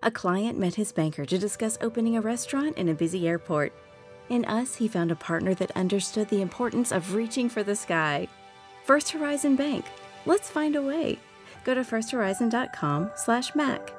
A client met his banker to discuss opening a restaurant in a busy airport. In us, he found a partner that understood the importance of reaching for the sky. First Horizon Bank. Let's find a way. Go to firsthorizon.com/Mac.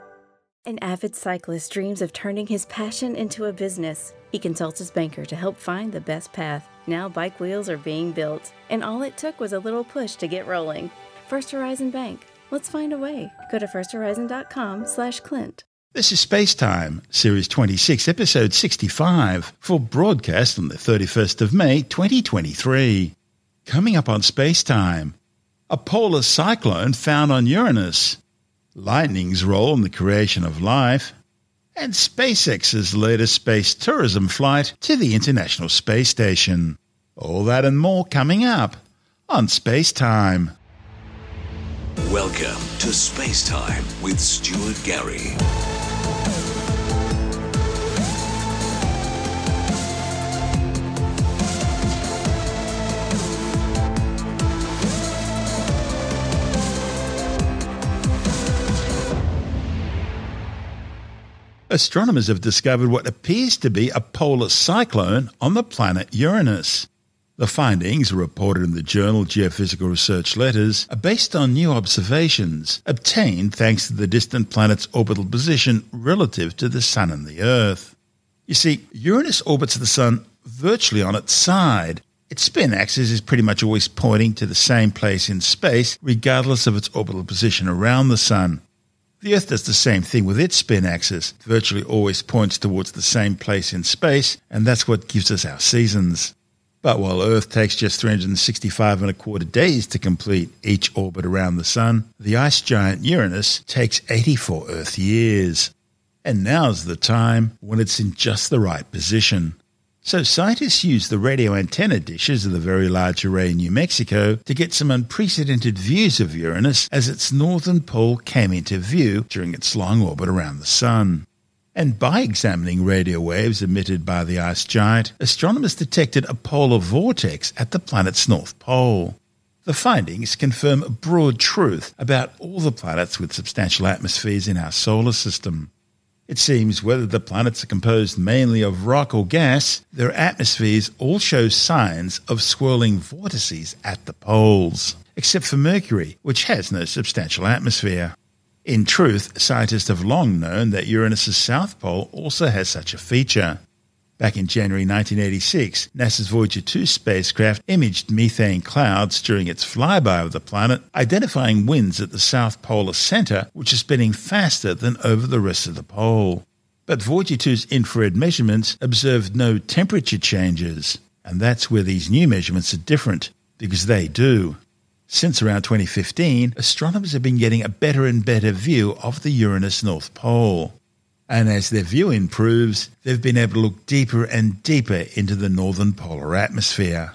An avid cyclist dreams of turning his passion into a business. He consults his banker to help find the best path. Now bike wheels are being built, and all it took was a little push to get rolling. First Horizon Bank. Let's find a way. Go to firsthorizon.com/Clint. This is SpaceTime, Series 26, Episode 65, for broadcast on the 31st of May 2023. Coming up on SpaceTime, a polar cyclone found on Uranus, lightning's role in the creation of life, and SpaceX's latest space tourism flight to the International Space Station. All that and more coming up on SpaceTime. Welcome to SpaceTime with Stuart Gary. Astronomers have discovered what appears to be a polar cyclone on the planet Uranus. The findings, reported in the journal Geophysical Research Letters, are based on new observations obtained thanks to the distant planet's orbital position relative to the Sun and the Earth. You see, Uranus orbits the Sun virtually on its side. Its spin axis is pretty much always pointing to the same place in space, regardless of its orbital position around the Sun. The Earth does the same thing with its spin axis. It virtually always points towards the same place in space, and that's what gives us our seasons. But while Earth takes just 365 and a quarter days to complete each orbit around the Sun, the ice giant Uranus takes 84 Earth years. And now's the time when it's in just the right position. So scientists used the radio antenna dishes of the Very Large Array in New Mexico to get some unprecedented views of Uranus as its northern pole came into view during its long orbit around the Sun. And by examining radio waves emitted by the ice giant, astronomers detected a polar vortex at the planet's north pole. The findings confirm a broad truth about all the planets with substantial atmospheres in our solar system. It seems whether the planets are composed mainly of rock or gas, their atmospheres all show signs of swirling vortices at the poles, except for Mercury, which has no substantial atmosphere. In truth, scientists have long known that Uranus's south pole also has such a feature. Back in January 1986, NASA's Voyager 2 spacecraft imaged methane clouds during its flyby of the planet, identifying winds at the south polar center, which are spinning faster than over the rest of the pole. But Voyager 2's infrared measurements observed no temperature changes, and that's where these new measurements are different, because they do. Since around 2015, astronomers have been getting a better and better view of the Uranus North Pole. And as their view improves, they've been able to look deeper and deeper into the northern polar atmosphere.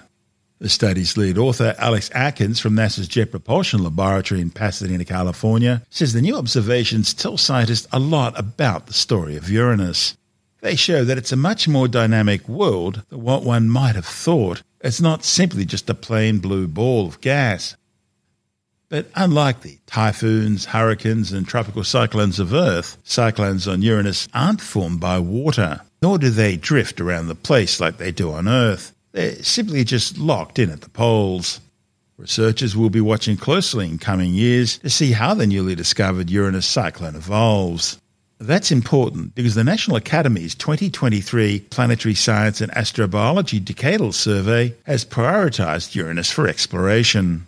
The study's lead author, Alex Atkins from NASA's Jet Propulsion Laboratory in Pasadena, California, says the new observations tell scientists a lot about the story of Uranus. They show that it's a much more dynamic world than what one might have thought. It's not simply just a plain blue ball of gas. But unlike the typhoons, hurricanes and tropical cyclones of Earth, cyclones on Uranus aren't formed by water, nor do they drift around the place like they do on Earth. They're simply just locked in at the poles. Researchers will be watching closely in coming years to see how the newly discovered Uranus cyclone evolves. That's important because the National Academy's 2023 Planetary Science and Astrobiology Decadal Survey has prioritized Uranus for exploration.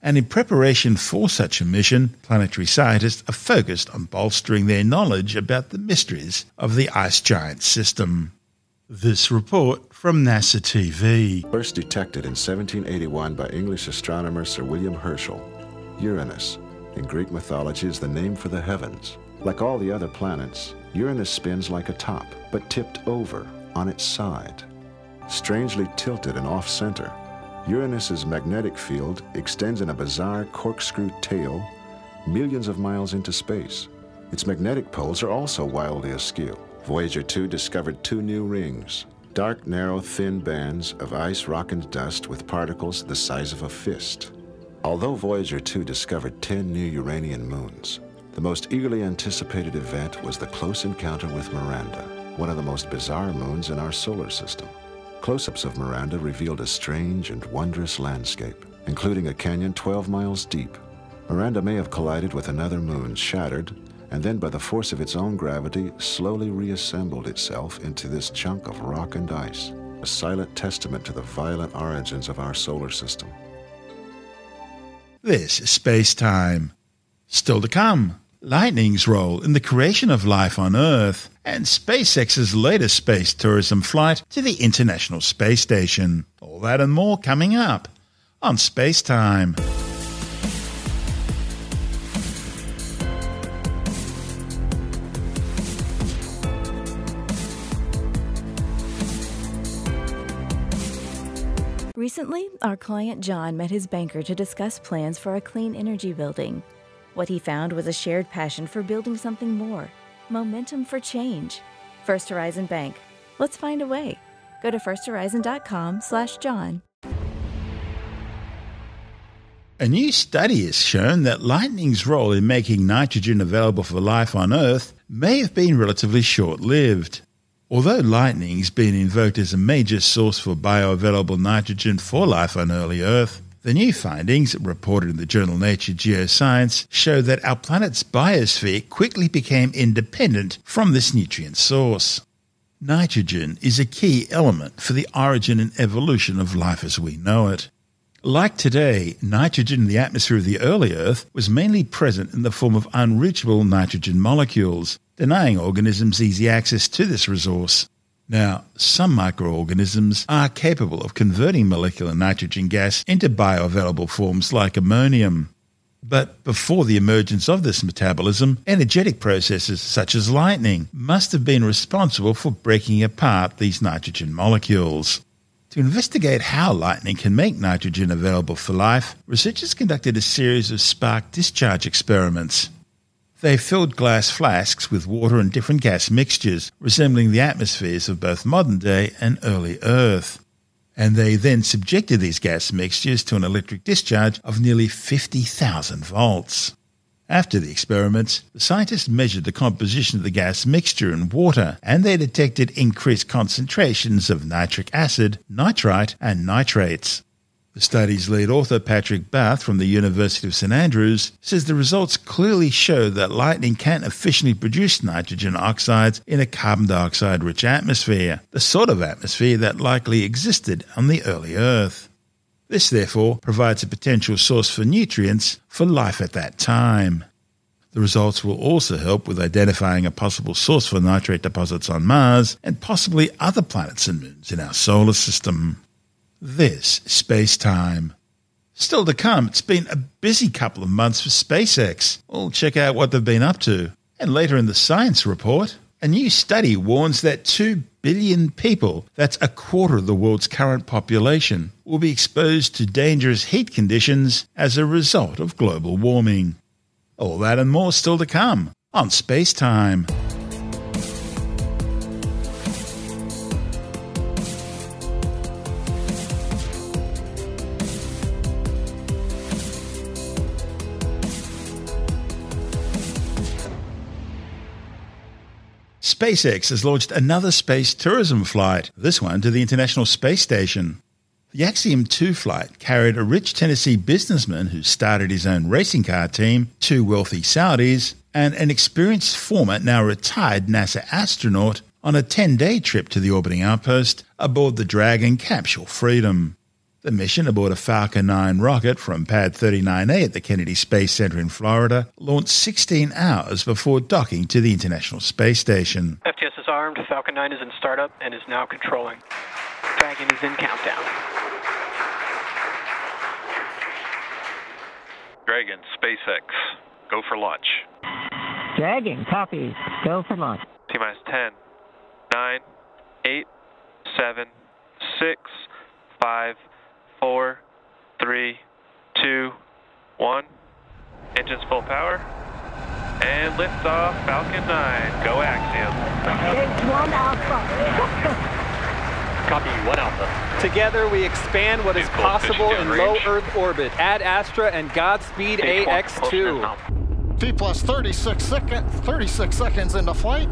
And in preparation for such a mission, planetary scientists are focused on bolstering their knowledge about the mysteries of the ice giant system. This report from NASA TV. First detected in 1781 by English astronomer Sir William Herschel, Uranus, in Greek mythology, is the name for the heavens. Like all the other planets, Uranus spins like a top, but tipped over on its side. Strangely tilted and off-center, Uranus's magnetic field extends in a bizarre corkscrew tail millions of miles into space. Its magnetic poles are also wildly askew. Voyager 2 discovered 2 new rings, dark, narrow, thin bands of ice, rock, and dust with particles the size of a fist. Although Voyager 2 discovered 10 new Uranian moons, The most eagerly anticipated event was the close encounter with Miranda, one of the most bizarre moons in our solar system. Close-ups of Miranda revealed a strange and wondrous landscape, including a canyon 12 miles deep. Miranda may have collided with another moon, shattered, and then by the force of its own gravity, slowly reassembled itself into this chunk of rock and ice, a silent testament to the violent origins of our solar system. This is SpaceTime. Still to come, lightning's role in the creation of life on Earth, and SpaceX's latest space tourism flight to the International Space Station. All that and more coming up on SpaceTime. Recently, our client John met his banker to discuss plans for a clean energy building. What he found was a shared passion for building something more. Momentum for change. First Horizon Bank. Let's find a way. Go to firsthorizon.com/John. A new study has shown that lightning's role in making nitrogen available for life on Earth may have been relatively short-lived. Although lightning's been invoked as a major source for bioavailable nitrogen for life on early Earth, the new findings, reported in the journal Nature Geoscience, show that our planet's biosphere quickly became independent from this nutrient source. Nitrogen is a key element for the origin and evolution of life as we know it. Like today, nitrogen in the atmosphere of the early Earth was mainly present in the form of unreachable nitrogen molecules, denying organisms easy access to this resource. Now, some microorganisms are capable of converting molecular nitrogen gas into bioavailable forms like ammonium. But before the emergence of this metabolism, energetic processes such as lightning must have been responsible for breaking apart these nitrogen molecules. To investigate how lightning can make nitrogen available for life, researchers conducted a series of spark discharge experiments. They filled glass flasks with water and different gas mixtures, resembling the atmospheres of both modern-day and early Earth. And they then subjected these gas mixtures to an electric discharge of nearly 50,000 volts. After the experiments, the scientists measured the composition of the gas mixture in water, and they detected increased concentrations of nitric acid, nitrite, and nitrates. The study's lead author, Patrick Barth from the University of St Andrews, says the results clearly show that lightning can efficiently produce nitrogen oxides in a carbon dioxide-rich atmosphere, the sort of atmosphere that likely existed on the early Earth. This, therefore, provides a potential source for nutrients for life at that time. The results will also help with identifying a possible source for nitrate deposits on Mars and possibly other planets and moons in our solar system. This is SpaceTime. Still to come, it's been a busy couple of months for SpaceX. We'll check out what they've been up to. And later in the science report, a new study warns that 2 billion people, that's a quarter of the world's current population, will be exposed to dangerous heat conditions as a result of global warming. All that and more still to come on SpaceTime. SpaceX has launched another space tourism flight, this one to the International Space Station. The Axiom 2 flight carried a rich Tennessee businessman who started his own racing car team, 2 wealthy Saudis, and an experienced former, now retired NASA astronaut on a 10-day trip to the orbiting outpost aboard the Dragon capsule Freedom. The mission aboard a Falcon 9 rocket from Pad 39A at the Kennedy Space Center in Florida launched 16 hours before docking to the International Space Station. FTS is armed, Falcon 9 is in startup and is now controlling. Dragon is in countdown. Dragon, SpaceX, go for launch. Dragon, copy, go for launch. T-minus 10, 9, 8, 7, 6, 5, 4, 3, 2, 1. Engines full power. And liftoff, Falcon 9. Go Axiom. It's 1 Alpha. Copy, 1 Alpha. Together we expand what is possible in low Earth orbit. Ad Astra and Godspeed AX2. T plus 36 seconds into flight.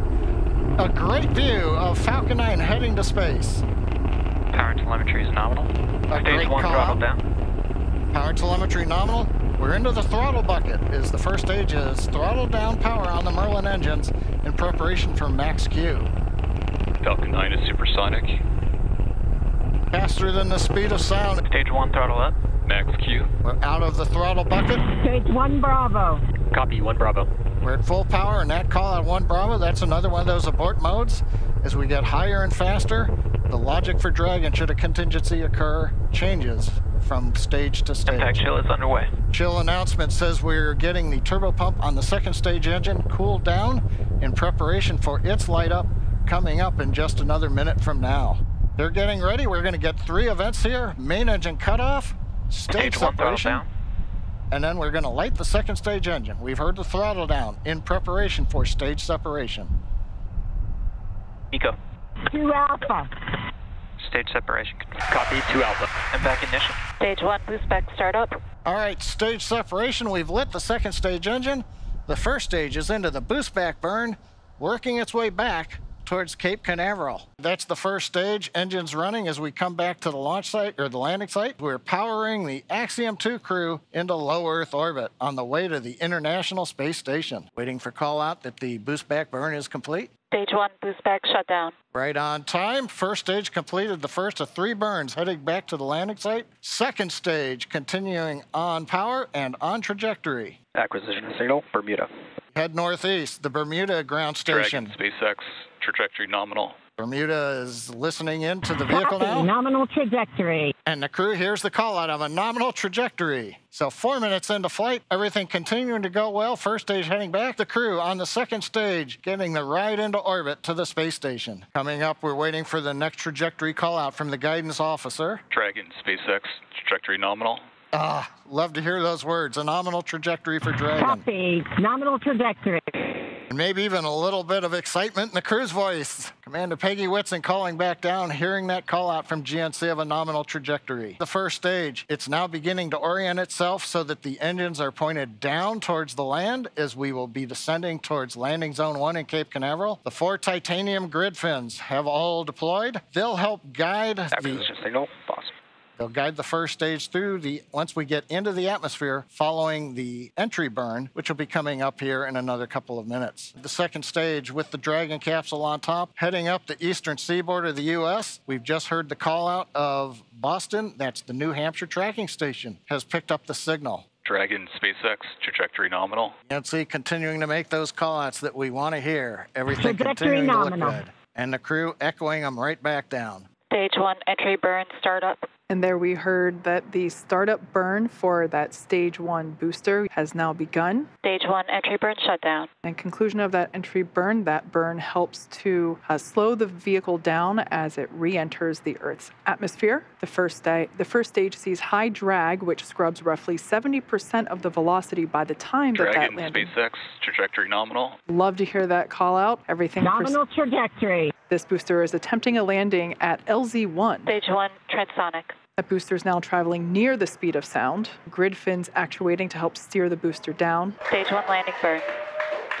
A great view of Falcon 9 heading to space. Power and telemetry is nominal. Stage 1 throttle down. Power telemetry nominal. We're into the throttle bucket. The first stage is throttle down power on the Merlin engines in preparation for max Q. Falcon 9 is supersonic. Faster than the speed of sound. Stage 1 throttle up. Max Q. We're out of the throttle bucket. Stage 1 Bravo. Copy, 1 Bravo. We're at full power, and that call at 1 Bravo, that's another one of those abort modes. As we get higher and faster, the logic for Dragon, should a contingency occur, changes from stage to stage. Impact chill is underway. Chill announcement says we're getting the turbo pump on the second stage engine cooled down in preparation for its light up coming up in just another minute from now. They're getting ready. We're going to get 3 events here. Main engine cutoff, stage 1 throttle separation, down. and then we're going to light the second stage engine. We've heard the throttle down in preparation for stage separation. Eco. 2 Alpha. Stage separation. Copy, 2 Alpha. And back ignition. Stage 1 boost back startup. All right, stage separation. We've lit the second stage engine. The first stage is into the boost back burn, working its way back towards Cape Canaveral. That's the first stage. Engines running as we come back to the launch site, or the landing site. We're powering the Axiom 2 crew into low Earth orbit on the way to the International Space Station. Waiting for call out that the boost back burn is complete. Stage 1 boost back shutdown. Right on time. First stage completed the first of 3 burns, heading back to the landing site. Second stage continuing on power and on trajectory. Acquisition signal, Bermuda. Head northeast, the Bermuda ground station. Dragon, SpaceX, trajectory nominal. Bermuda is listening in to the vehicle now. Nominal trajectory. And the crew hears the call out of a nominal trajectory. So 4 minutes into flight, everything continuing to go well. First stage heading back. The crew on the second stage getting the ride into orbit to the space station. Coming up, we're waiting for the next trajectory call out from the guidance officer. Dragon, SpaceX, trajectory nominal. Love to hear those words. A nominal trajectory for Dragon. Copy. Nominal trajectory. And maybe even a little bit of excitement in the crew's voice. Commander Peggy Whitson calling back down, hearing that call out from GNC of a nominal trajectory. The first stage, it's now beginning to orient itself so that the engines are pointed down towards the land as we will be descending towards landing zone 1 in Cape Canaveral. The 4 titanium grid fins have all deployed. They'll help guide Acquisition signal, boss. They'll guide the first stage through once we get into the atmosphere following the entry burn, which will be coming up here in another couple of minutes. The second stage with the Dragon capsule on top, heading up the eastern seaboard of the U.S. We've just heard the call out of Boston. That's the New Hampshire tracking station, has picked up the signal. Dragon, SpaceX, trajectory nominal. GNC continuing to make those call outs that we want to hear. Everything Trajectory continuing nominal. to look good. And the crew echoing them right back down. Stage 1 entry burn startup. And there we heard that the startup burn for that stage 1 booster has now begun. Stage 1 entry burn shutdown. And conclusion of that entry burn, that burn helps to slow the vehicle down as it re-enters the Earth's atmosphere. The first stage sees high drag, which scrubs roughly 70% of the velocity by the time that Dragon, landing. SpaceX, trajectory nominal. Love to hear that call out. Everything. Nominal trajectory. This booster is attempting a landing at LZ1. Stage 1 transonic. That booster is now traveling near the speed of sound. Grid fins actuating to help steer the booster down. Stage 1 landing burn.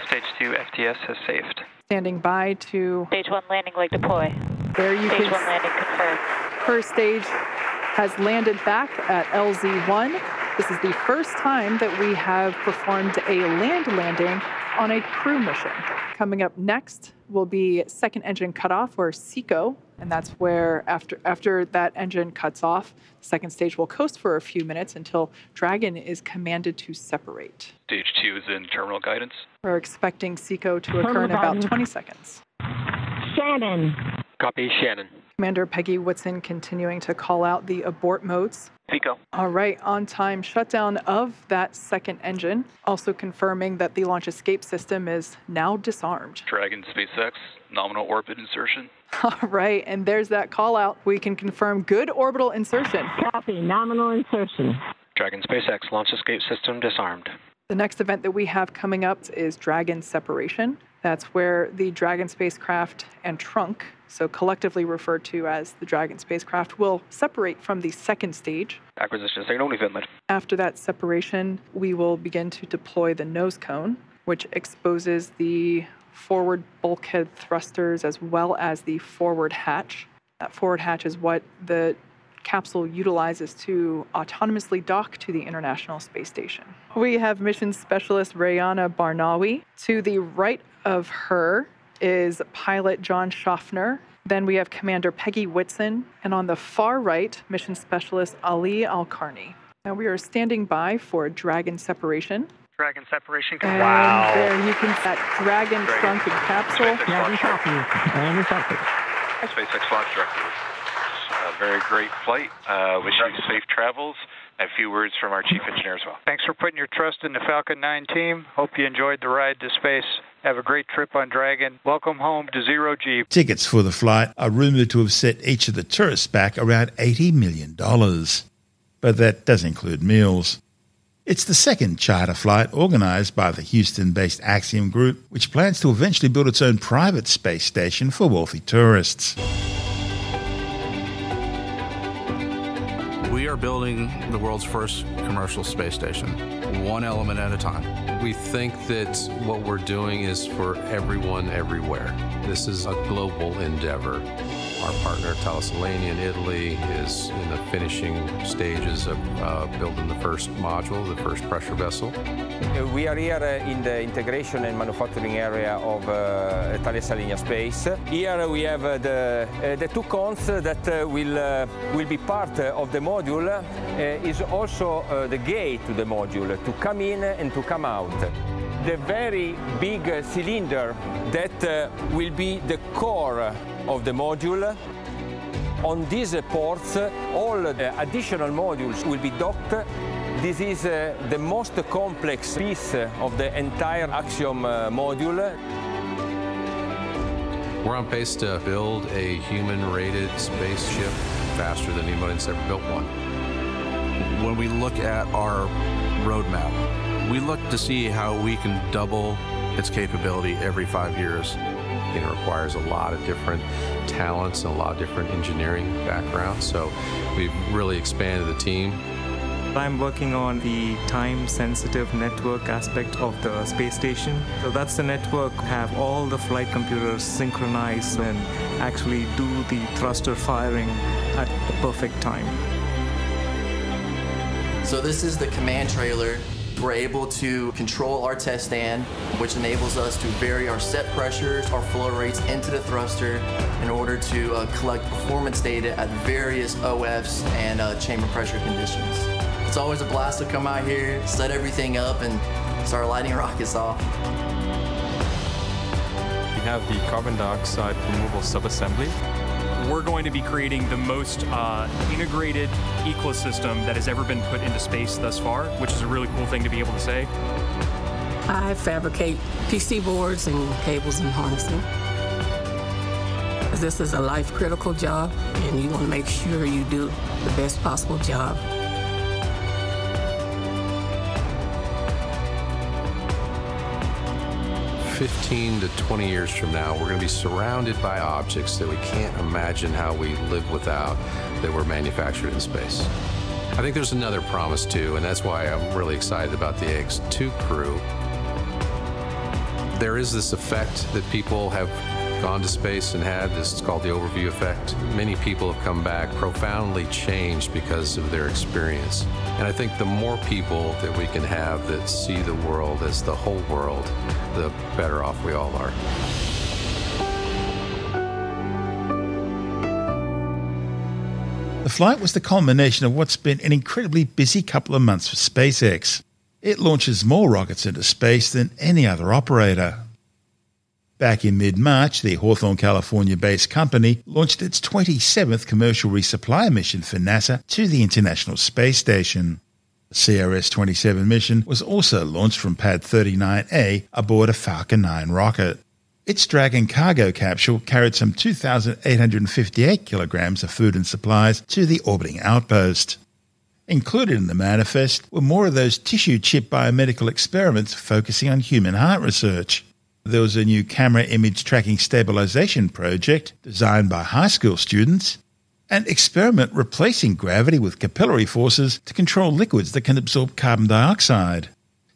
Stage 2 FTS has saved. Standing by to... Stage 1 landing leg deploy. There you Stage can... 1 landing confirmed. First stage has landed back at LZ1. This is the first time that we have performed a land landing on a crew mission. Coming up next will be second engine cutoff, or SECO, and that's where after that engine cuts off, the second stage will coast for a few minutes until Dragon is commanded to separate. Stage 2 is in terminal guidance. We're expecting SECO to occur in about 20 seconds. Shannon. Copy, Shannon. Commander Peggy Whitson continuing to call out the abort modes. Pico. All right, on-time shutdown of that second engine. Also confirming that the launch escape system is now disarmed. Dragon, SpaceX, nominal orbit insertion. All right, and there's that call out. We can confirm good orbital insertion. Copy, nominal insertion. Dragon, SpaceX, launch escape system disarmed. The next event that we have coming up is Dragon separation. That's where the Dragon spacecraft and trunk, so collectively referred to as the Dragon spacecraft, will separate from the second stage. Acquisition signal only Finland. After that separation, we will begin to deploy the nose cone, which exposes the forward bulkhead thrusters as well as the forward hatch. That forward hatch is what the capsule utilizes to autonomously dock to the International Space Station. We have mission specialist Rayana Barnawi. To the right of her is pilot John Schaffner. Then we have Commander Peggy Whitson. And on the far right, mission specialist Ali Al-Karni. Now we are standing by for Dragon separation. Dragon separation. And wow. There you can see that Dragon trunk and capsule. Dragon copy. Dragon copy. SpaceX launch director. A very great flight. Wish you safe travels. A few words from our chief engineer as well. Thanks for putting your trust in the Falcon 9 team. Hope you enjoyed the ride to space. Have a great trip on Dragon. Welcome home to Zero G. Tickets for the flight are rumored to have set each of the tourists back around $80 million. But that does include meals. It's the second charter flight organised by the Houston-based Axiom Group, which plans to eventually build its own private space station for wealthy tourists. We are building the world's first commercial space station, one element at a time. We think that what we're doing is for everyone, everywhere. This is a global endeavor. Our partner, Thales Alenia in Italy, is in the finishing stages of building the first module, the first pressure vessel. We are here in the integration and manufacturing area of Thales Alenia Space. Here we have the two cones that will be part of the module. Is also the gate to the module to come in and to come out. The very big cylinder that will be the core of the module. On these ports, all the additional modules will be docked. This is the most complex piece of the entire Axiom module. We're on pace to build a human-rated spaceship faster than anybody's ever built one. When we look at our roadmap, we look to see how we can double its capability every 5 years. It requires a lot of different talents and a lot of different engineering backgrounds, so we've really expanded the team. I'm working on the time-sensitive network aspect of the space station. So that's the network, have all the flight computers synchronize and actually do the thruster firing at the perfect time. So this is the command trailer. We're able to control our test stand, which enables us to vary our set pressures, our flow rates into the thruster in order to collect performance data at various OFs and chamber pressure conditions. It's always a blast to come out here, set everything up, and start lighting rockets off. We have the carbon dioxide removal subassembly. We're going to be creating the most integrated ecosystem that has ever been put into space thus far, which is a really cool thing to be able to say. I fabricate PC boards and cables and harnessing. This is a life-critical job, and you want to make sure you do the best possible job. 15 to 20 years from now, we're going to be surrounded by objects that we can't imagine how we live without, that were manufactured in space. I think there's another promise too, and that's why I'm really excited about the X2 crew. There is this effect that people have gone to space and had. This is called the overview effect. Many people have come back profoundly changed because of their experience. And I think the more people that we can have that see the world as the whole world, the better off we all are. The flight was the culmination of what's been an incredibly busy couple of months for SpaceX. It launches more rockets into space than any other operator. Back in mid-March, the Hawthorne, California-based company launched its 27th commercial resupply mission for NASA to the International Space Station. The CRS-27 mission was also launched from Pad 39A aboard a Falcon 9 rocket. Its Dragon cargo capsule carried some 2,858 kilograms of food and supplies to the orbiting outpost. Included in the manifest were more of those tissue chip biomedical experiments focusing on human heart research. There was a new camera image tracking stabilization project designed by high school students, an experiment replacing gravity with capillary forces to control liquids that can absorb carbon dioxide,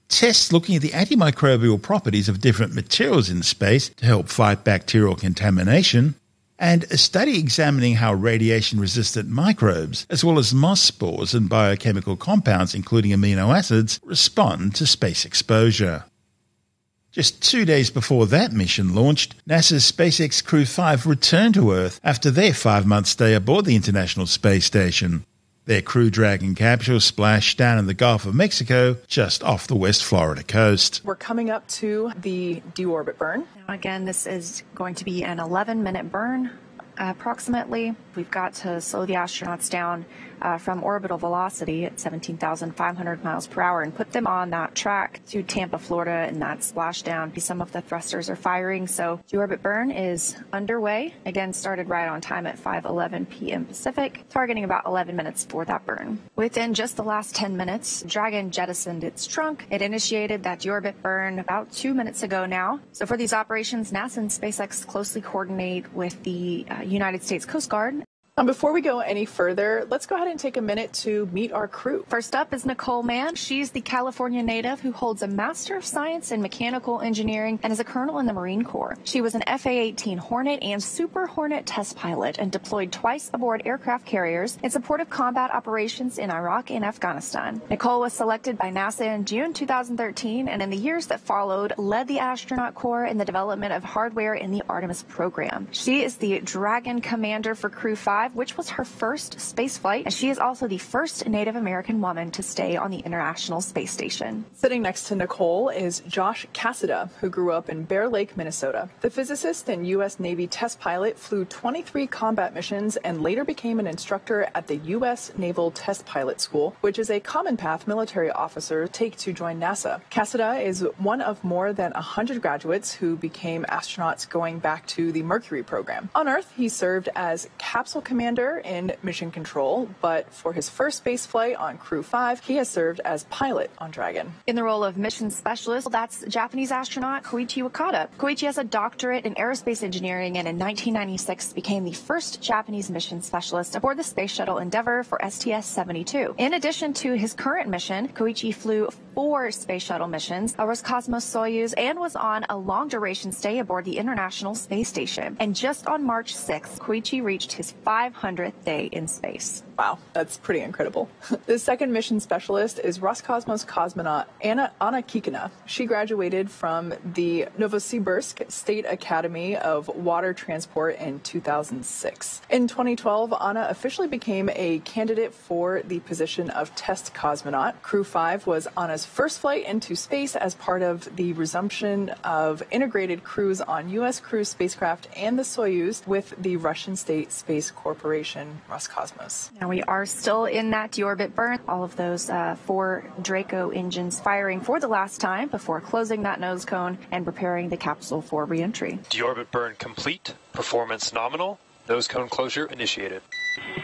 tests looking at the antimicrobial properties of different materials in space to help fight bacterial contamination, and a study examining how radiation-resistant microbes, as well as moss spores and biochemical compounds including amino acids, respond to space exposure. Just 2 days before that mission launched, NASA's SpaceX Crew 5 returned to Earth after their 5-month stay aboard the International Space Station. Their Crew Dragon capsule splashed down in the Gulf of Mexico, just off the West Florida coast. We're coming up to the deorbit burn. Now again, this is going to be an 11-minute burn, approximately. We've got to slow the astronauts down from orbital velocity at 17,500 miles per hour and put them on that track to Tampa, Florida, and that splashdown. Some of the thrusters are firing, so the orbit burn is underway. Again, started right on time at 5:11 p.m. Pacific, targeting about 11 minutes for that burn. Within just the last 10 minutes, Dragon jettisoned its trunk. It initiated that deorbit burn about 2 minutes ago now. So for these operations, NASA and SpaceX closely coordinate with the United States Coast Guard. Before we go any further, let's go ahead and take a minute to meet our crew. First up is Nicole Mann. She's the California native who holds a Master of Science in Mechanical Engineering and is a colonel in the Marine Corps. She was an FA-18 Hornet and Super Hornet test pilot and deployed twice aboard aircraft carriers in support of combat operations in Iraq and Afghanistan. Nicole was selected by NASA in June 2013 and in the years that followed led the astronaut corps in the development of hardware in the Artemis program. She is the Dragon commander for Crew 5, which was her first space flight, and she is also the first Native American woman to stay on the International Space Station. Sitting next to Nicole is Josh Cassada, who grew up in Bear Lake, Minnesota. The physicist and U.S. Navy test pilot flew 23 combat missions and later became an instructor at the U.S. Naval Test Pilot School, which is a common path military officers take to join NASA. Cassada is one of more than 100 graduates who became astronauts going back to the Mercury program. On Earth, he served as capsule commander in mission control, but for his first space flight on Crew 5, he has served as pilot on Dragon. In the role of mission specialist, that's Japanese astronaut Koichi Wakata. Koichi has a doctorate in aerospace engineering and in 1996 became the first Japanese mission specialist aboard the Space Shuttle Endeavour for STS-72. In addition to his current mission, Koichi flew 4 Space Shuttle missions, a Roscosmos Soyuz, and was on a long-duration stay aboard the International Space Station. And just on March 6th, Koichi reached his 500th day in space. Wow, that's pretty incredible. The second mission specialist is Roscosmos cosmonaut Anna Kikina. She graduated from the Novosibirsk State Academy of Water Transport in 2006. In 2012, Anna officially became a candidate for the position of test cosmonaut. Crew 5 was Anna's first flight into space as part of the resumption of integrated crews on U.S. Crew spacecraft and the Soyuz with the Russian State Space Corporation, Roscosmos. Now we are still in that deorbit burn. All of those 4 Draco engines firing for the last time before closing that nose cone and preparing the capsule for re-entry. Deorbit burn complete. Performance nominal. Nose cone closure initiated.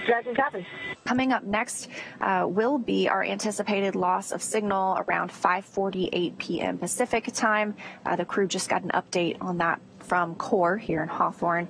Dragon copy. Coming up next will be our anticipated loss of signal around 5:48 p.m. Pacific time. The crew just got an update on that from CORE here in Hawthorne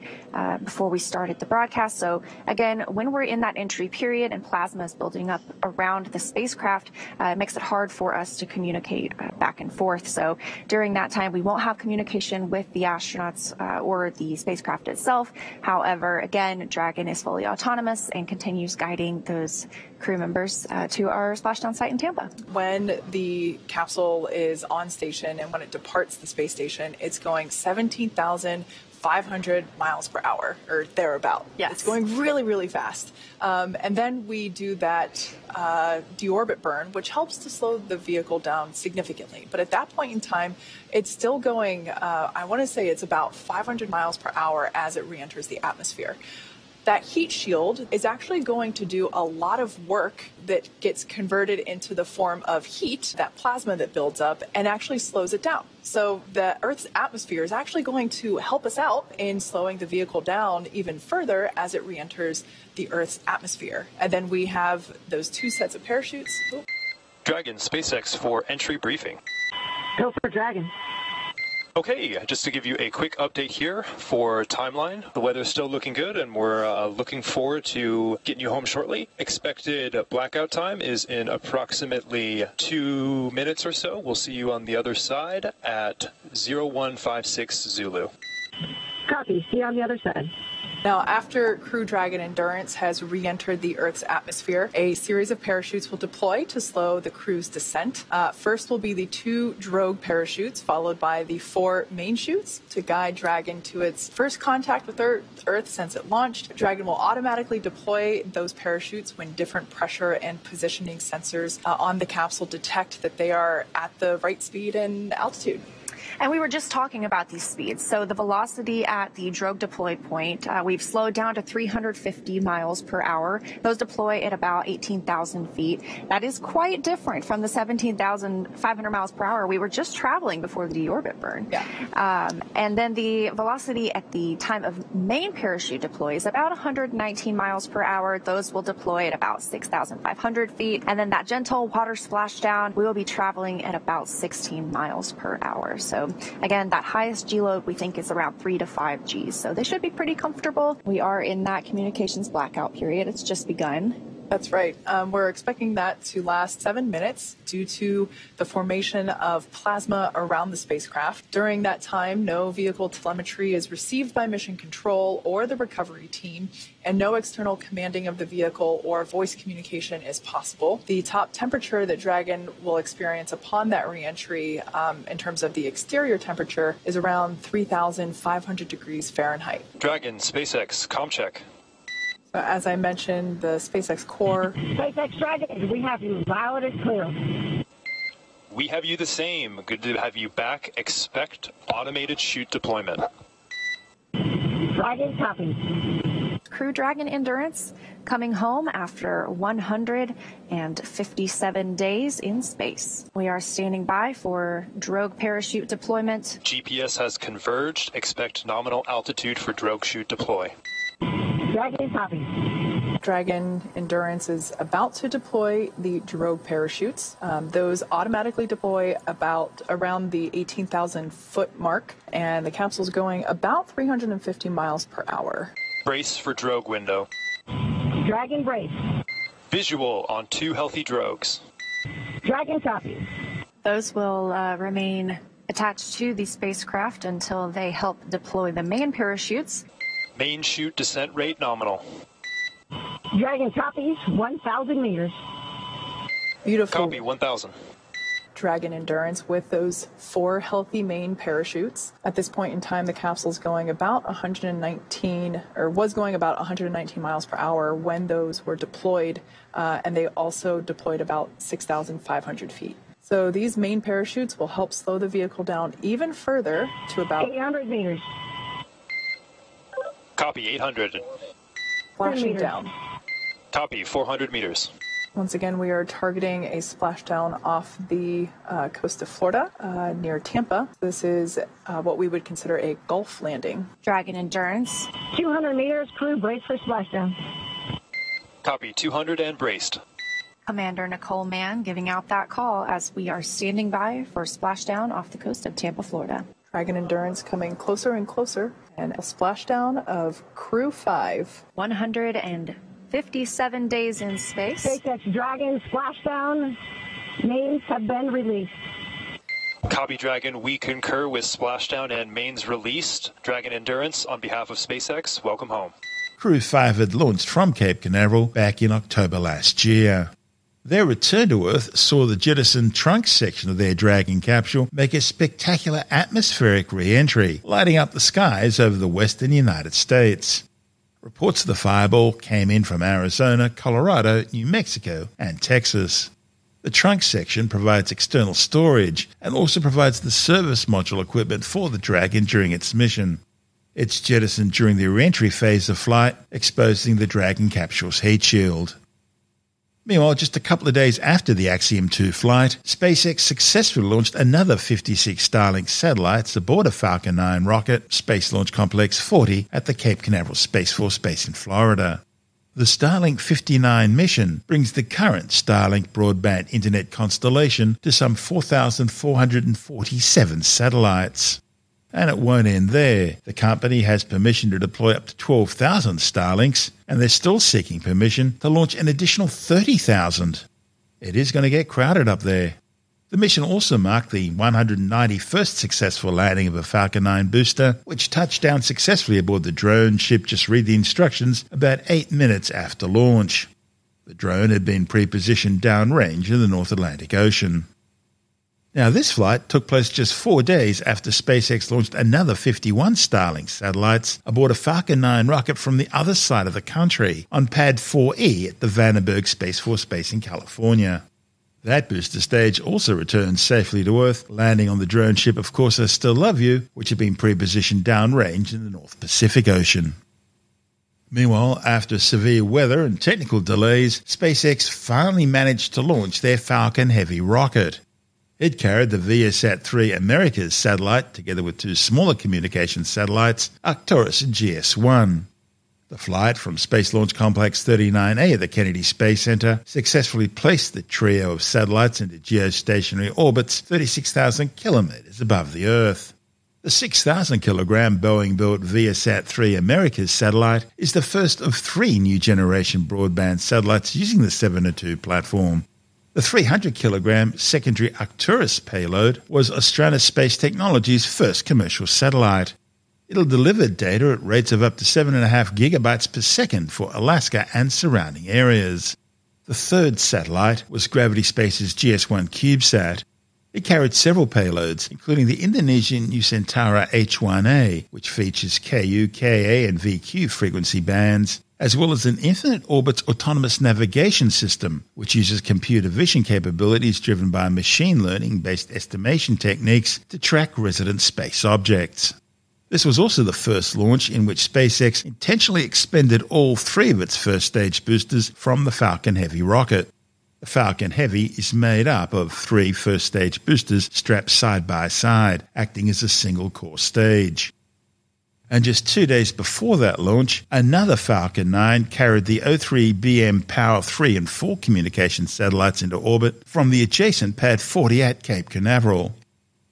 before we started the broadcast. So again, when we're in that entry period and plasma is building up around the spacecraft, it makes it hard for us to communicate back and forth. So during that time, we won't have communication with the astronauts or the spacecraft itself. However, again, Dragon is fully autonomous and continues guiding those crew members to our splashdown site in Tampa. When the capsule is on station and when it departs the space station, it's going 17,500 miles per hour or thereabout. Yes. It's going really, really fast. And then we do that deorbit burn, which helps to slow the vehicle down significantly. But at that point in time, it's still going, I want to say it's about 500 miles per hour as it re-enters the atmosphere. That heat shield is actually going to do a lot of work that gets converted into the form of heat, that plasma that builds up, and actually slows it down. So the Earth's atmosphere is actually going to help us out in slowing the vehicle down even further as it re-enters the Earth's atmosphere. And then we have those 2 sets of parachutes. Dragon SpaceX for entry briefing. Go for Dragon. Okay, just to give you a quick update here for timeline. The weather's still looking good, and we're looking forward to getting you home shortly. Expected blackout time is in approximately 2 minutes or so. We'll see you on the other side at 0156 Zulu. Copy. See you on the other side. Now, after Crew Dragon Endurance has re-entered the Earth's atmosphere, a series of parachutes will deploy to slow the crew's descent. First will be the 2 drogue parachutes, followed by the 4 main chutes to guide Dragon to its first contact with Earth since it launched. Dragon will automatically deploy those parachutes when different pressure and positioning sensors on the capsule detect that they are at the right speed and altitude. And we were just talking about these speeds. So the velocity at the drogue deploy point, we've slowed down to 350 miles per hour. Those deploy at about 18,000 feet. That is quite different from the 17,500 miles per hour we were just traveling before the deorbit burn. Yeah. And then the velocity at the time of main parachute deploy is about 119 miles per hour. Those will deploy at about 6,500 feet. And then that gentle water splashdown, we will be traveling at about 16 miles per hour. So again, that highest G load we think is around 3 to 5 Gs. So they should be pretty comfortable. We are in that communications blackout period. It's just begun. That's right. We're expecting that to last 7 minutes due to the formation of plasma around the spacecraft. During that time, no vehicle telemetry is received by mission control or the recovery team, and no external commanding of the vehicle or voice communication is possible. The top temperature that Dragon will experience upon that reentry, in terms of the exterior temperature, is around 3,500 degrees Fahrenheit. Dragon, SpaceX, comm check. As I mentioned, the SpaceX core. SpaceX Dragon, we have you loud and clear. We have you the same. Good to have you back. Expect automated chute deployment. Dragon, copy. Crew Dragon Endurance coming home after 157 days in space. We are standing by for drogue parachute deployment. GPS has converged. Expect nominal altitude for drogue chute deploy. Dragon, copy. Dragon Endurance is about to deploy the drogue parachutes. Those automatically deploy around the 18,000 foot mark, and the capsule's going about 350 miles per hour. Brace for drogue window. Dragon, brace. Visual on 2 healthy drogues. Dragon, copy. Those will remain attached to the spacecraft until they help deploy the main parachutes. Main chute descent rate nominal. Dragon copies 1,000 meters. Beautiful. Copy 1,000. Dragon Endurance with those 4 healthy main parachutes. At this point in time, the capsule's going about 119 miles per hour when those were deployed, and they also deployed about 6,500 feet. So these main parachutes will help slow the vehicle down even further to about 800 meters. Copy 800. Flashing down. Copy 400 meters. Once again, we are targeting a splashdown off the coast of Florida near Tampa. This is what we would consider a Gulf landing. Dragon Endurance. 200 meters, crew brace for splashdown. Copy 200 and braced. Commander Nicole Mann giving out that call as we are standing by for splashdown off the coast of Tampa, Florida. Dragon Endurance coming closer and closer, and a splashdown of Crew 5. 157 days in space. SpaceX Dragon splashdown. Names have been released. Copy Dragon, we concur with splashdown and mains released. Dragon Endurance, on behalf of SpaceX, welcome home. Crew 5 had launched from Cape Canaveral back in October last year. Their return to Earth saw the jettisoned trunk section of their Dragon capsule make a spectacular atmospheric re-entry, lighting up the skies over the western United States. Reports of the fireball came in from Arizona, Colorado, New Mexico, and Texas. The trunk section provides external storage and also provides the service module equipment for the Dragon during its mission. It's jettisoned during the re-entry phase of flight, exposing the Dragon capsule's heat shield. Meanwhile, just a couple of days after the Axiom 2 flight, SpaceX successfully launched another 56 Starlink satellites aboard a Falcon 9 rocket, Space Launch Complex 40, at the Cape Canaveral Space Force Base in Florida. The Starlink 59 mission brings the current Starlink broadband internet constellation to some 4,447 satellites. And it won't end there. The company has permission to deploy up to 12,000 Starlinks, and they're still seeking permission to launch an additional 30,000. It is going to get crowded up there. The mission also marked the 191st successful landing of a Falcon 9 booster, which touched down successfully aboard the drone ship. Just read the instructions about 8 minutes after launch. The drone had been pre-positioned downrange in the North Atlantic Ocean. Now, this flight took place just 4 days after SpaceX launched another 51 Starlink satellites aboard a Falcon 9 rocket from the other side of the country on Pad 4E at the Vandenberg Space Force Base in California. That booster stage also returned safely to Earth, landing on the drone ship, of course, I Still Love You, which had been pre-positioned downrange in the North Pacific Ocean. Meanwhile, after severe weather and technical delays, SpaceX finally managed to launch their Falcon Heavy rocket. It carried the ViaSat-3 Americas satellite, together with 2 smaller communications satellites, Arcturus and GS-1. The flight from Space Launch Complex 39A at the Kennedy Space Center successfully placed the trio of satellites into geostationary orbits 36,000 kilometers above the Earth. The 6,000-kilogram Boeing-built ViaSat-3 Americas satellite is the first of 3 new-generation broadband satellites using the 702 platform. The 300-kilogram secondary Arcturus payload was Astronus Space Technology's first commercial satellite. It'll deliver data at rates of up to 7.5 gigabytes per second for Alaska and surrounding areas. The third satellite was Gravity Space's GS-1 CubeSat. It carried several payloads, including the Indonesian Nusantara H-1A, which features Ku, Ka, and Vq frequency bands, as well as an Infinite Orbit's autonomous navigation system, which uses computer vision capabilities driven by machine learning-based estimation techniques to track resident space objects. This was also the first launch in which SpaceX intentionally expended all 3 of its first-stage boosters from the Falcon Heavy rocket. The Falcon Heavy is made up of 3 first-stage boosters strapped side by side, acting as a single core stage. And just 2 days before that launch, another Falcon 9 carried the O3BM Power 3 and 4 communication satellites into orbit from the adjacent Pad 40 at Cape Canaveral.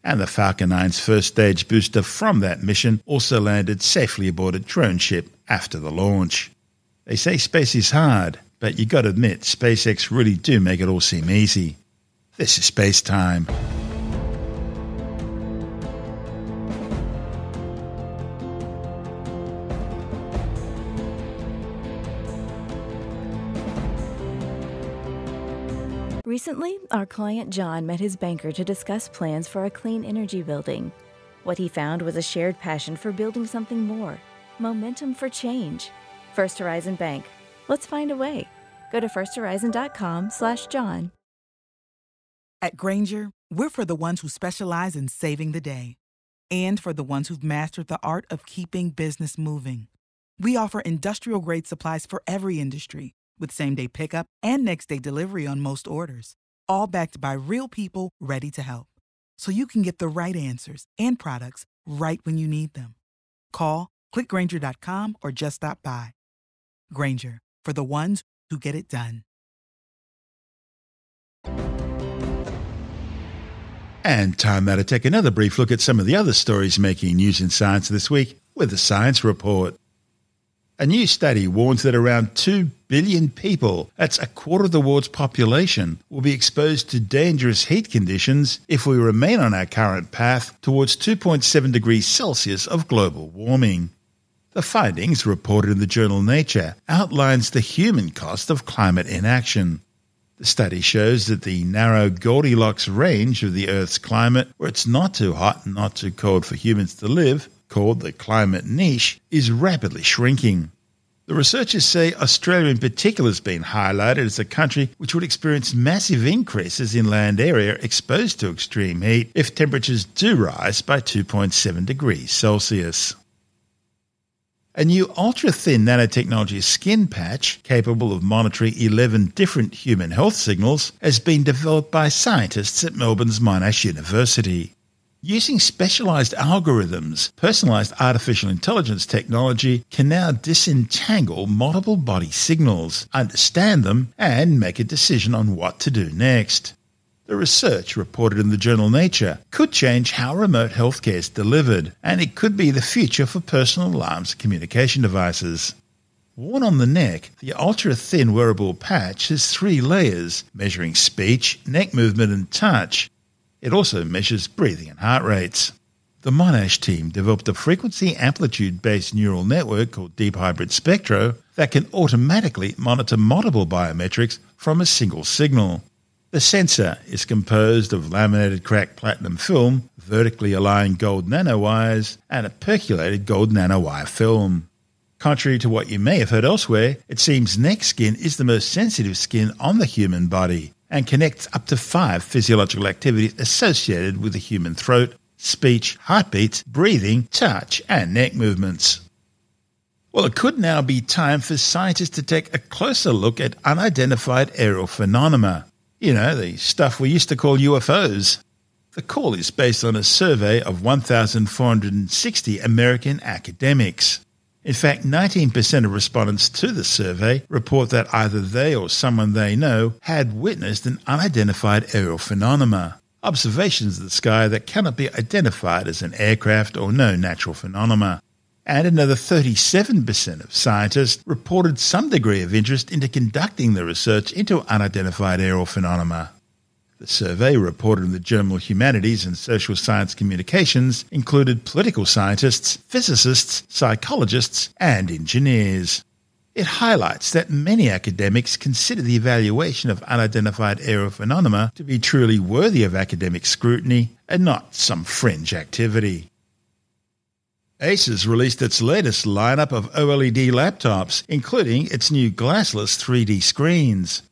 And the Falcon 9's first-stage booster from that mission also landed safely aboard a drone ship after the launch. They say space is hard, but you got to admit, SpaceX really do make it all seem easy. This is SpaceTime. Recently, our client John met his banker to discuss plans for a clean energy building. What he found was a shared passion for building something more, momentum for change. First Horizon Bank. Let's find a way. Go to firsthorizon.com/John. At Grainger, we're for the ones who specialize in saving the day and for the ones who've mastered the art of keeping business moving. We offer industrial-grade supplies for every industry, with same-day pickup and next-day delivery on most orders, all backed by real people ready to help. So you can get the right answers and products right when you need them. Call, click Grainger.com, or just stop by. Grainger, for the ones who get it done. And time now to take another brief look at some of the other stories making news in science this week with the Science Report. A new study warns that around 2 billion people, that's a quarter of the world's population, will be exposed to dangerous heat conditions if we remain on our current path towards 2.7 degrees Celsius of global warming. The findings, reported in the journal Nature, outlines the human cost of climate inaction. The study shows that the narrow Goldilocks range of the Earth's climate, where it's not too hot and not too cold for humans to live, called the climate niche, is rapidly shrinking. The researchers say Australia in particular has been highlighted as a country which would experience massive increases in land area exposed to extreme heat if temperatures do rise by 2.7 degrees Celsius. A new ultra-thin nanotechnology skin patch capable of monitoring 11 different human health signals has been developed by scientists at Melbourne's Monash University. Using specialized algorithms, personalized artificial intelligence technology can now disentangle multiple body signals, understand them, and make a decision on what to do next. The research, reported in the journal Nature, could change how remote healthcare is delivered, and it could be the future for personal alarms and communication devices. Worn on the neck, the ultra-thin wearable patch has 3 layers, measuring speech, neck movement and touch. It also measures breathing and heart rates. The Monash team developed a frequency amplitude-based neural network called Deep Hybrid Spectro that can automatically monitor multiple biometrics from a single signal. The sensor is composed of laminated cracked platinum film, vertically aligned gold nanowires, and a percolated gold nanowire film. Contrary to what you may have heard elsewhere, it seems neck skin is the most sensitive skin on the human body and connects up to 5 physiological activities associated with the human throat, speech, heartbeats, breathing, touch, and neck movements. Well, it could now be time for scientists to take a closer look at unidentified aerial phenomena. You know, the stuff we used to call UFOs. The call is based on a survey of 1,460 American academics. In fact, 19% of respondents to the survey report that either they or someone they know had witnessed an unidentified aerial phenomena, observations of the sky that cannot be identified as an aircraft or known natural phenomena. And another 37% of scientists reported some degree of interest into conducting the research into unidentified aerial phenomena. The survey, reported in the journal Humanities and Social Science Communications, included political scientists, physicists, psychologists, and engineers. It highlights that many academics consider the evaluation of unidentified aerial phenomena to be truly worthy of academic scrutiny and not some fringe activity. Asus released its latest lineup of OLED laptops, including its new glassless 3D screens.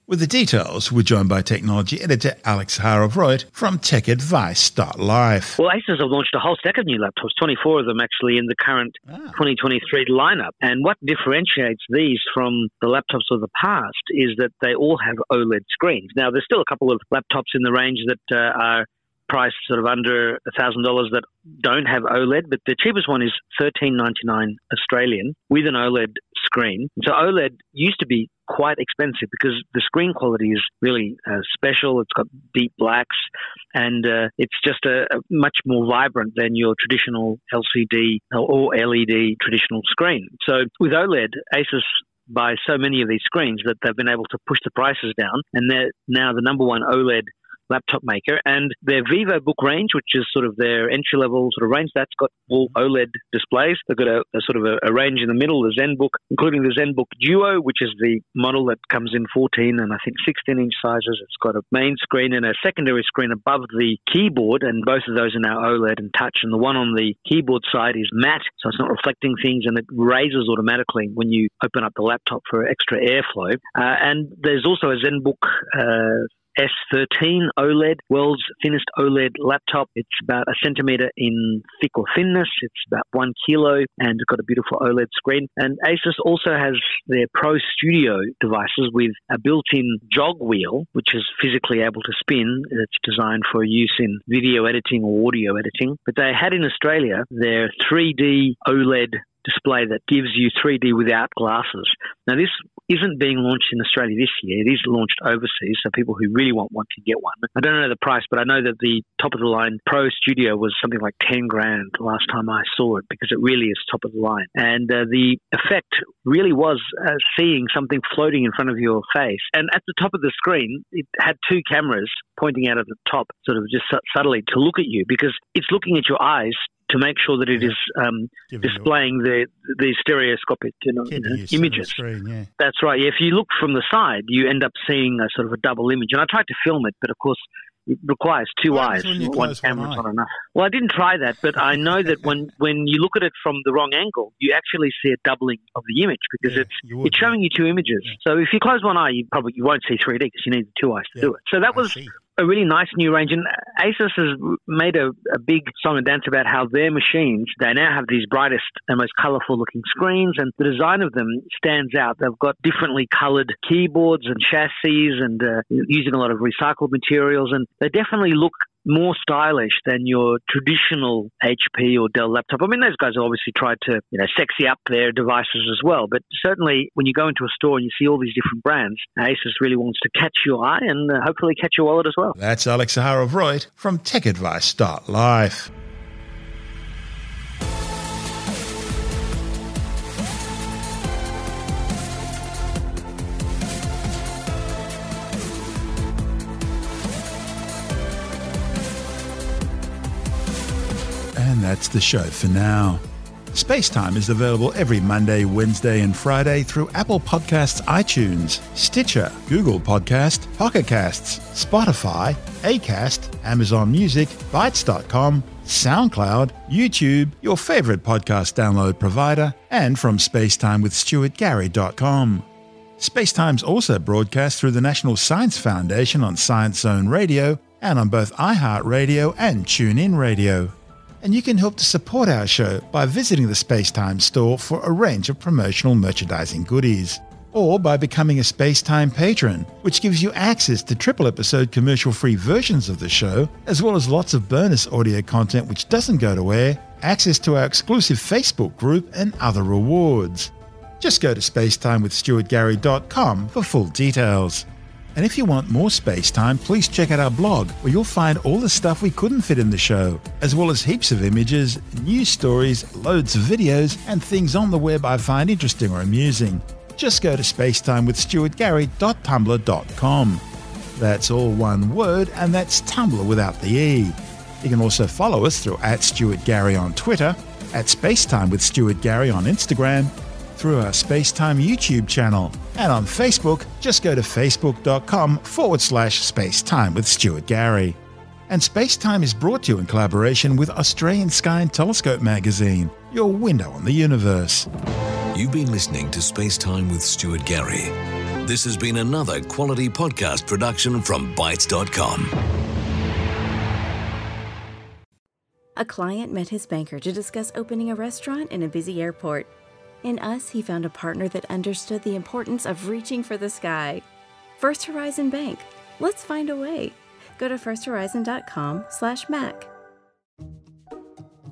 With the details, we're joined by technology editor Alex Harov-Reut from TechAdvice.life. Well, Asus have launched a whole stack of new laptops, 24 of them actually in the current 2023 lineup. And what differentiates these from the laptops of the past is that they all have OLED screens. Now, there's still a couple of laptops in the range that are priced sort of under $1,000 that don't have OLED, but the cheapest one is $1,399 Australian with an OLED screen. So OLED used to be quite expensive because the screen quality is really special. It's got deep blacks and it's just a much more vibrant than your traditional LCD or LED traditional screen. So with OLED, Asus buy so many of these screens that they've been able to push the prices down, and they're now the number one OLED laptop maker. And their VivoBook range, which is sort of their entry-level sort of range, that's got all OLED displays. They've got a sort of a range in the middle, the ZenBook, including the ZenBook Duo, which is the model that comes in 14 and I think 16-inch sizes. It's got a main screen and a secondary screen above the keyboard, and both of those are now OLED and touch. And the one on the keyboard side is matte, so it's not reflecting things, and it raises automatically when you open up the laptop for extra airflow. And there's also a ZenBook S13 OLED, world's thinnest OLED laptop. It's about 1 centimeter in thick or thinness. It's about 1 kilo and it's got a beautiful OLED screen. And Asus also has their Pro Studio devices with a built-in jog wheel, which is physically able to spin. It's designed for use in video editing or audio editing. But they had in Australia their 3D OLED display that gives you 3D without glasses. Now, this isn't being launched in Australia this year. It is launched overseas, so people who really want one can get one. I don't know the price, but I know that the top-of-the-line Pro Studio was something like $10,000 last time I saw it, because it really is top of the line. And the effect really was seeing something floating in front of your face. And at the top of the screen, it had 2 cameras pointing out at the top, sort of just subtly to look at you, because it's looking at your eyes to make sure that it is displaying the stereoscopic images. Screen, yeah. That's right. Yeah, if you look from the side, you end up seeing a sort of a double image. And I tried to film it, but of course it requires 2 eyes. One camera's not enough. Well, I didn't try that, but I know that when you look at it from the wrong angle, you actually see a doubling of the image, because it's showing you 2 images. Yeah. So if you close one eye, you won't see 3D because you need the 2 eyes to do it. So that was a really nice new range. And Asus has made a big song and dance about how their machines, they now have these brightest and most colorful looking screens, and the design of them stands out. They've got differently colored keyboards and chassis and using a lot of recycled materials, and they definitely look more stylish than your traditional HP or Dell laptop. I mean, those guys obviously tried to, sexy up their devices as well. But certainly when you go into a store and you see all these different brands, Asus really wants to catch your eye and hopefully catch your wallet as well. That's Alex Zaharov-Reutt from TechAdvice.life. And that's the show for now. SpaceTime is available every Monday, Wednesday and Friday through Apple Podcasts, iTunes, Stitcher, Google Podcast, Pocket Casts, Spotify, Acast, Amazon Music, Bytes.com, SoundCloud, YouTube, your favorite podcast download provider, and from spacetimewithstuartgary.com. SpaceTime's also broadcast through the National Science Foundation on Science Zone Radio and on both iHeartRadio and TuneIn Radio. And you can help to support our show by visiting the SpaceTime store for a range of promotional merchandising goodies, or by becoming a SpaceTime patron, which gives you access to triple-episode commercial-free versions of the show, as well as lots of bonus audio content which doesn't go to air, access to our exclusive Facebook group, and other rewards. Just go to spacetimewithstuartgary.com for full details. And if you want more SpaceTime, please check out our blog, where you'll find all the stuff we couldn't fit in the show, as well as heaps of images, news stories, loads of videos, and things on the web I find interesting or amusing. Just go to spacetimewithstuartgary.tumblr.com. That's all one word, and that's Tumblr without the E. You can also follow us through @StuartGary on Twitter, @SpaceTimeWithStuartGary on Instagram, through our SpaceTime YouTube channel, and on Facebook, just go to facebook.com/SpaceTime with Stuart Gary. And SpaceTime is brought to you in collaboration with Australian Sky and Telescope magazine, your window on the universe. You've been listening to SpaceTime with Stuart Gary. This has been another quality podcast production from Bytes.com. A client met his banker to discuss opening a restaurant in a busy airport. In us, he found a partner that understood the importance of reaching for the sky. First Horizon Bank. Let's find a way. Go to firsthorizon.com/Mac.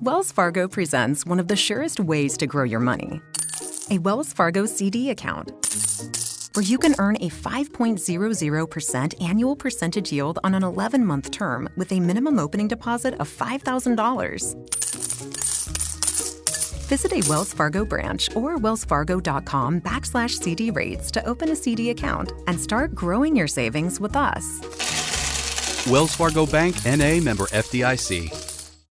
Wells Fargo presents one of the surest ways to grow your money. A Wells Fargo CD account, where you can earn a 5.00% annual percentage yield on an 11-month term with a minimum opening deposit of $5,000. Visit a Wells Fargo branch or wellsfargo.com/CD rates to open a CD account and start growing your savings with us. Wells Fargo Bank, N.A., member FDIC.